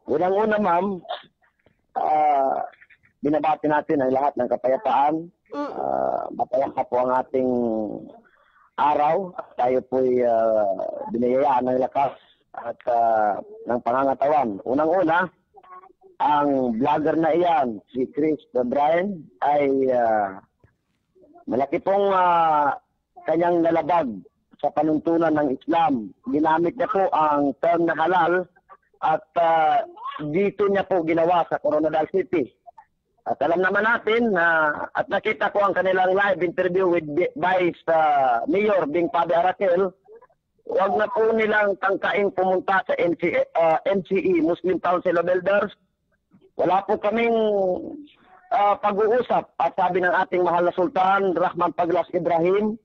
Unang-una, ma'am, binabati natin ang lahat ng kapayapaan. Mapayapa po ang ating araw. Tayo po'y binayayaan ng lakas at ng pangangatawan. Unang-una, ang vlogger na iyan, si Chris O'Brien, ay malaki pong kanyang nalabag sa panuntunan ng Islam. Ginamit niya po ang term na halal at dito niya po ginawa sa Coronadal City. At alam naman natin at nakita ko ang kanilang live interview with Vice Mayor Bing Pabi Arakel. Huwag na po nilang tangkain pumunta sa MCE, Muslim Council of Elders. Wala po kaming pag-uusap. At sabi ng ating mahal na Sultan, Rahman Paglas Ibrahim,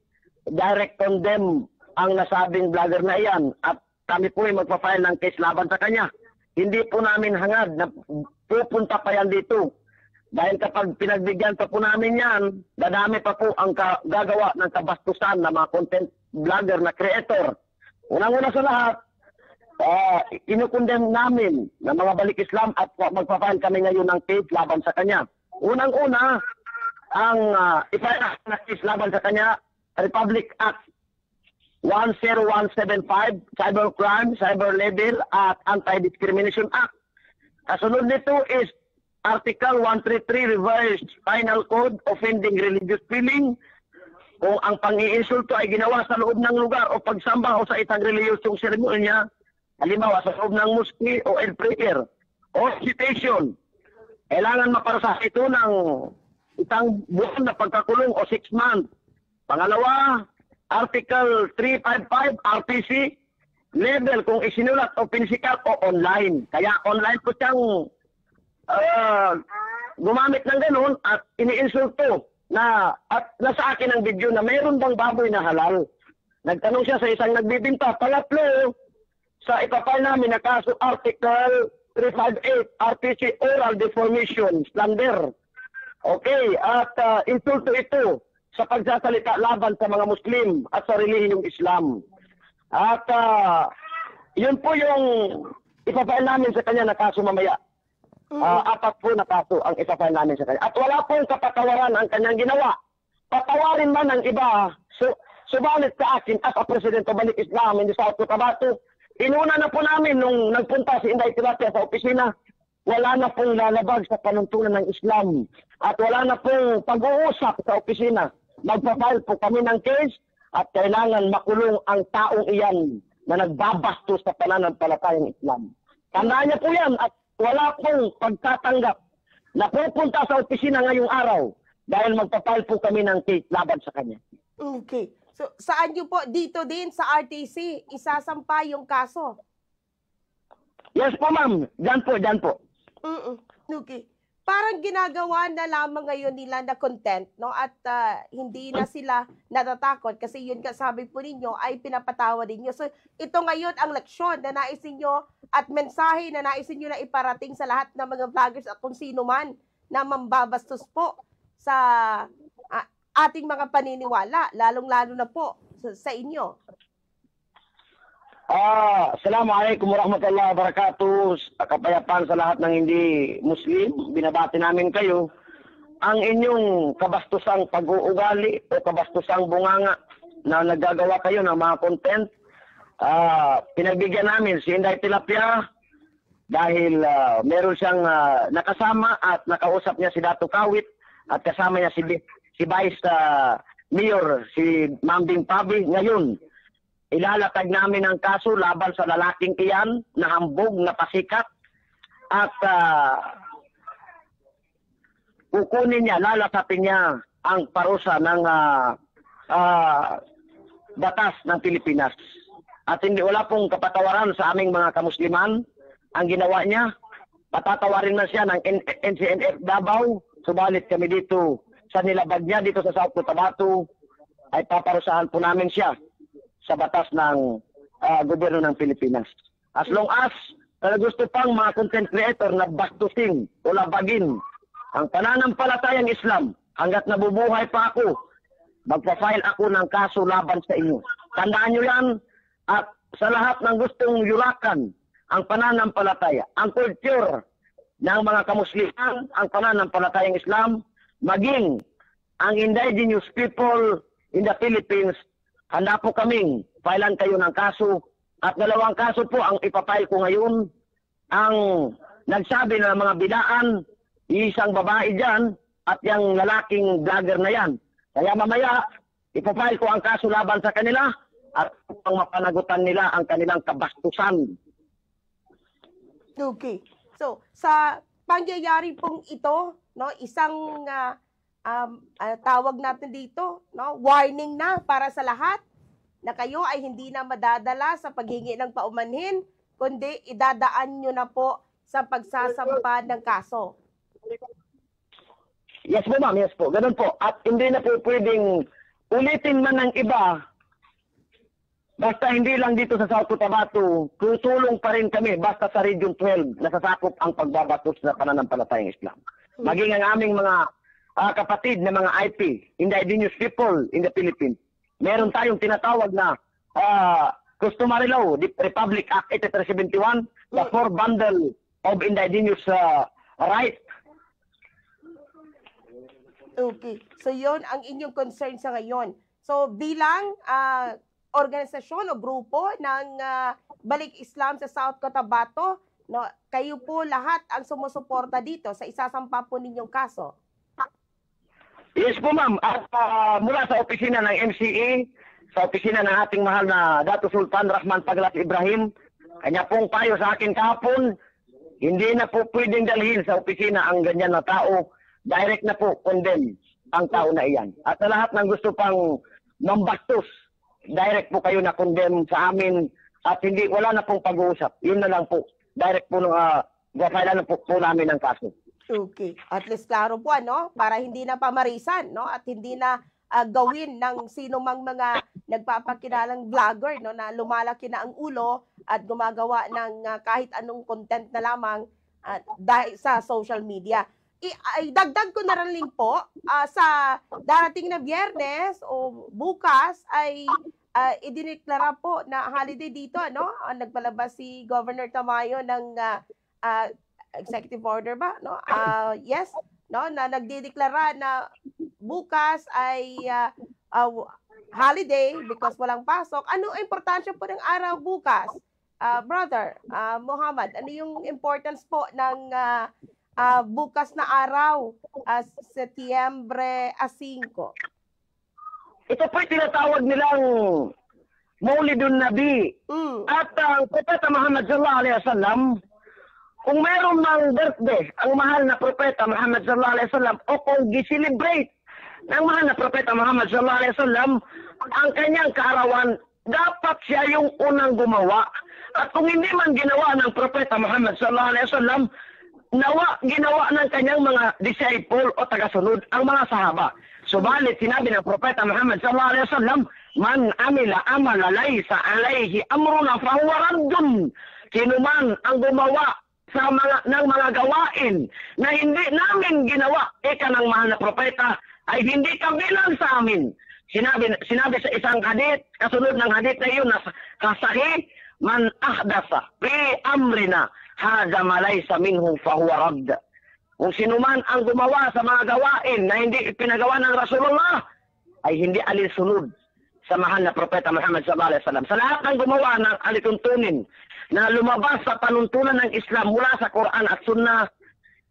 direct condemn ang nasabing vlogger na iyan. At kami po ay magpa-file ng case laban sa kanya. Hindi po namin hangad na pupunta pa yan dito. Dahil kapag pinagbigyan pa po namin yan, dadami pa po ang gagawa ng kabastusan ng mga content vlogger na creator. Unang-una sa lahat, inukondem namin ng mga balik Islam at magpa-file kami ngayon ng case laban sa kanya. Unang-una, ang ipahal na case laban sa kanya, Republic Act 10175, Cybercrime, Cyber Libel at Anti-Discrimination Act. Kasunod nito is Article 133 Revised Penal Code, Offending Religious Feeling. Kung ang pang-iinsulto ay ginawa sa loob ng lugar o pagsamba o sa isang reliyosong seremonya, halimbawa sa loob ng mosque o prayer o citation, kailangan maparusahan ito ng isang buwan na pagkakulong o 6 months. Pangalawa, Article 355 RTC, label kung isinulat o physical o online. Kaya online po siyang gumamit ng ganun at iniinsulto na at nasa akin ang video na mayroon bang baboy na halal. Nagtanong siya sa isang nagbibinta. Pangatlo, sa ipapal namin na kaso Article 358 RTC oral deformation slander. Okay, at insulto ito sa pagsasalita laban sa mga Muslim at sa relihiyong Islam. At yun po yung ipapal namin sa kanya na kaso mamaya. 4 po na kaso ang ipapal namin sa kanya. At wala pong kapatawaran ang kanyang ginawa. Patawarin man ng iba, subalit sa akin as a President of Balik Islam in the South Cotabato, inuna na po namin nung nagpunta si Inday Tilapia sa opisina, wala na pong lalabag sa panuntunan ng Islam. At wala na pong pag-uusap sa opisina. Magpa-file po kami ng case at kailangan makulong ang taong iyan na nagbabastos sa pananampalatayang Islam. Tandaan niya po yan at wala pong pagtatanggap na pupunta sa opisina ngayong araw dahil magpapile po kami ng case laban sa kanya. Okay. So, saan nyo po? Dito din sa RTC, isasampa yung kaso? Yes po, ma'am. Diyan po. Okay. Parang ginagawa na lamang ngayon nila na content, no? At hindi na sila natatakot kasi yun sabi po ninyo ay pinapatawa ninyo. So ito ngayon ang leksyon na nais ninyo at mensahe na nais ninyo na iparating sa lahat ng mga vloggers at kung sino man na mambabastos po sa ating mga paniniwala, lalong-lalo na po sa inyo. Assalamualaikum warahmatullahi wabarakatuh. Kapayapaan sa lahat ng hindi Muslim. Binabati namin kayo. Ang inyong kabastusang pag-uugali o kabastusang bunganga na nagagawa kayo ng mga content, pinagbigyan namin si Inday Tilapia dahil meron siyang nakasama at nakausap niya si Dato Kawit at kasama niya si Vice Mayor, si Ma'am Bing Pabi. Ngayon, ilalatag namin ang kaso laban sa lalaking iyan na hambog, na pasikat at kukunin niya, lalasapin niya ang parusa ng batas ng Pilipinas. At wala pong kapatawaran sa aming mga kamusliman ang ginawa niya. Patatawarin na siya ng NCNF Davao, subalit kami dito sa nilabag niya dito sa South Cotabato ay paparusahan po namin siya sa batas ng gobyerno ng Pilipinas. As long as gusto pang mga content creator na bastusin o labagin ang pananampalatayang Islam, hanggat nabubuhay pa ako, magpa-file ako ng kaso laban sa inyo. Tandaan nyo yan, at sa lahat ng gustong yulakan ang pananampalataya, ang culture ng mga kamusliman, ang pananampalatayang Islam, maging ang indigenous people in the Philippines, handa po kaming filean kayo ng kaso. At 2 kaso po ang ipapile ko ngayon. Ang nagsabi na mga bidaan, isang babae dyan at yung lalaking vlogger na yan. Kaya mamaya, ipapile ko ang kaso laban sa kanila at upang mapanagutan nila ang kanilang kabastusan. Okay. So, sa pangyayari pong ito, no, isang tawag natin dito, no, warning na para sa lahat na kayo ay hindi na madadala sa paghingi ng paumanhin, kundi idadaan nyo na po sa pagsasampa ng kaso. Yes po ma'am, yes po. Ganun po. At hindi na po pwedeng ulitin man ng iba. Basta hindi lang dito sa South Cotabato, tutulong pa rin kami basta sa Region 12 nasasakop ang pagbabatos na pananampalatayang Islam. Maging ang aming mga kapatid na mga IP, indigenous people in the Philippines. Meron tayong tinatawag na Customary Law, the Republic Act 8371, the 4 bundle of indigenous rights. Okay. So, yon ang inyong concern sa ngayon. So, bilang organisasyon o grupo ng Balik Islam sa South Cotabato, no, kayo po lahat ang sumusuporta dito sa isasampa po ninyong kaso. Yes po ma'am. At mula sa opisina ng MCA, sa opisina ng ating mahal na Dato Sultan Rahman Paglas Ibrahim, kanya pong payo sa akin kahapon, hindi na po pwedeng dalhin sa opisina ang ganyan na tao. Direct na po condemn ang tao na iyan. At sa lahat ng gusto pang mambastos, direct po kayo na condemn sa amin at hindi, wala na pong pag-uusap. Yun na lang po. Direct po gafailan na po namin ang kaso. Okay. At least klaro po, ano? Para hindi na pamarisan, no? At hindi na gawin ng sino mang mga nagpapakilalang vlogger, no? Na lumalaki na ang ulo at gumagawa ng kahit anong content na lamang dahil sa social media. Dagdag ko na rin po, sa darating na Biyernes o bukas ay idineklara po na holiday dito, no? Nagpalabas si Governor Tamayo ng executive order ba, no? Yes, no, na nagdedeklara na bukas ay holiday because walang pasok. Ano ang importansya po ng araw bukas? Brother Muhammad, ano yung importance po ng bukas na araw, Setyembre 5? Ito po tinatawag nilang Maulidun Nabi. At ang Propeta Muhammad sallallahu alaihi wasallam, kung mayroon mang birthday ang mahal na Propeta Muhammad sallallahu alaihi wasallam o kung giselebrate ng mahal na Propeta Muhammad sallallahu alaihi wasallam ang kanyang kaarawan, dapat siya yung unang gumawa. At kung hindi man ginawa ng Propeta Muhammad sallallahu alaihi wasallam, ginawa ng kanyang mga disciple o tagasunod, ang mga sahaba. Subalit sinabi ng Propeta Muhammad sallallahu alaihi wasallam, man amila amala laysa alayhi amruna fahuwa raddun. Sino man ang gumawa sa ng mga gawain na hindi namin ginawa, ika ng mahal na propeta, ay hindi kabilang sa amin. Sinabi sa isang hadith, kasunod ng hadith na yun, na kasahi, man ahdasa fi amrina hadha ma laysa minhu fahuwa radd. Kung sino man ang gumawa sa mga gawain na hindi ipinagawa ng Rasulullah, ay hindi alinsunod sa mahal na propeta Muhammad sallallahu alaihi wasallam. Sa lahat ng gumawa ng alituntunin na lumabas sa panuntunan ng Islam mula sa Quran at Sunnah,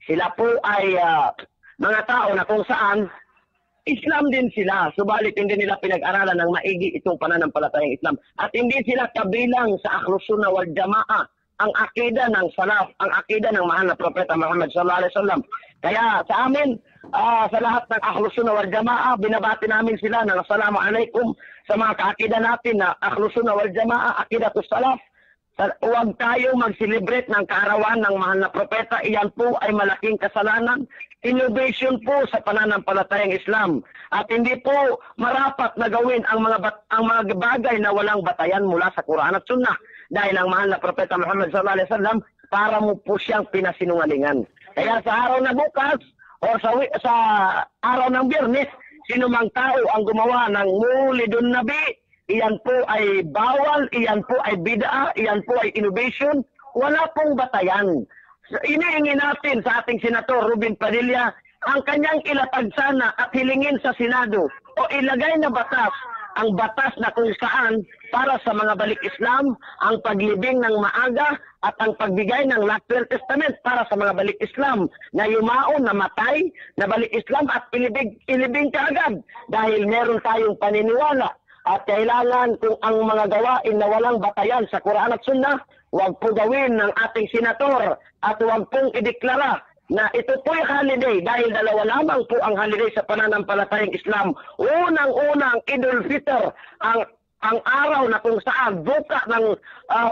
sila po ay mga tao na kung saan Islam din sila. Subalit hindi nila pinag-aralan ng maigi itong pananampalatayang Islam. At hindi sila kabilang sa Ahlus Sunnah wal Jamaa, ang akida ng Salaf, ang akida ng mahal na propeta Muhammad sallallahu alaihi wasallam. Kaya sa amin, sa lahat ng Ahlus Sunnah wal Jamaa, binabati namin sila ng assalamu alaikum sa mga kaakida natin na Ahlus Sunnah wal Jamaa, akidatus Salaf. Huwag tayo mag-celebrate ng kaarawan ng mahal na propeta. Iyan po ay malaking kasalanan. Innovation po sa pananampalatayang Islam. At hindi po marapat na gawin ang mga bagay na walang batayan mula sa Quran at Sunnah. Dahil ang mahal na propeta Muhammad sallallahu alaihi wasallam, para mo po siyang pinasinungalingan. Kaya sa araw na bukas o sa araw ng Biyernes, sino mang tao ang gumawa ng Maulidun Nabi, iyan po ay bawal, iyan po ay bid'a, iyan po ay innovation. wala pong batayan. So, iniingi natin sa ating Senator Ruben Padilla ang kanyang ilatag sana at hilingin sa Senado o ilagay na batas, ang batas na kung saan para sa mga balik Islam, ang paglibing ng maaga at ang pagbigay ng last will testament para sa mga balik Islam na yumaon, namatay, na balik Islam at ilibing kaagad dahil meron tayong paniniwala at kailangan kung ang mga gawain na walang batayan sa Quran at Sunnah, huwag po gawin ng ating senator at huwag pong ideklara na ito po'y holiday dahil dalawa lamang po ang holiday sa pananampalatayang Islam. Unang-unang Idul Fitr, ang araw na kung saan buka ng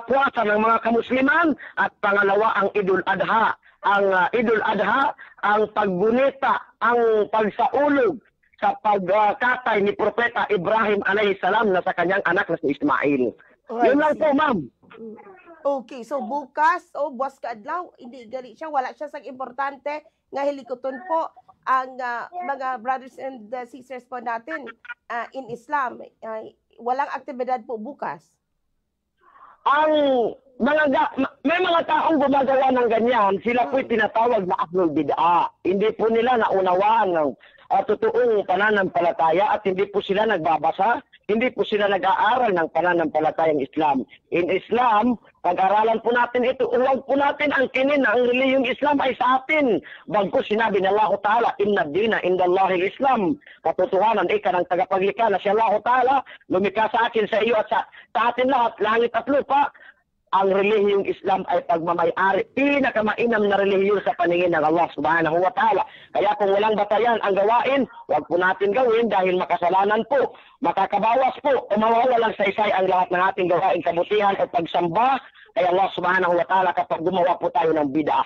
puwasa ng mga kamusliman, at pangalawa ang Idul Adha. Ang Idul Adha, ang paggunita, ang pagsaulog sa pagkatay ni Propeta Ibrahim alayhi salam na sa kanyang anak na si Ismail. Yun lang po, ma'am. Okay, so bukas o buwas ka adlaw, hindi gali siya, wala siya sa importante nga hilikoton po ang mga brothers and sisters po natin in Islam. Walang aktibidad po bukas. Ang may mga taong gumagawa ng ganyan, sila po'y tinatawag na ahlul bid'ah. Hindi po nila naunawaan ng totoong pananampalataya at hindi po sila nagbabasa, hindi po sila nag-aaral ng pananampalatayang Islam. In Islam, pag-aralan po natin ito, huwag po natin ang kinin na ang reliyong Islam ay sa atin. Bago sinabi ng Allah Ta'ala, inna dina indallahil Islam. Katotohanan, ika ng tagapaglikha na si Allah Ta'ala, lumikha sa akin, sa iyo at sa atin lahat, langit at lupa. Ang relihiyong Islam ay pagmamay-ari, pinakamainam na relihiyon sa paningin ng Allah Subhanahu wa Ta'ala. Kaya kung walang batayan ang gawain, huwag po natin gawin dahil makasalanan po, makakabawas po, o mawawalang saysay ang lahat ng ating gawain kabutihan o pagsamba kay Allah Subhanahu wa Ta'ala kapag gumawa po tayo ng bid'ah.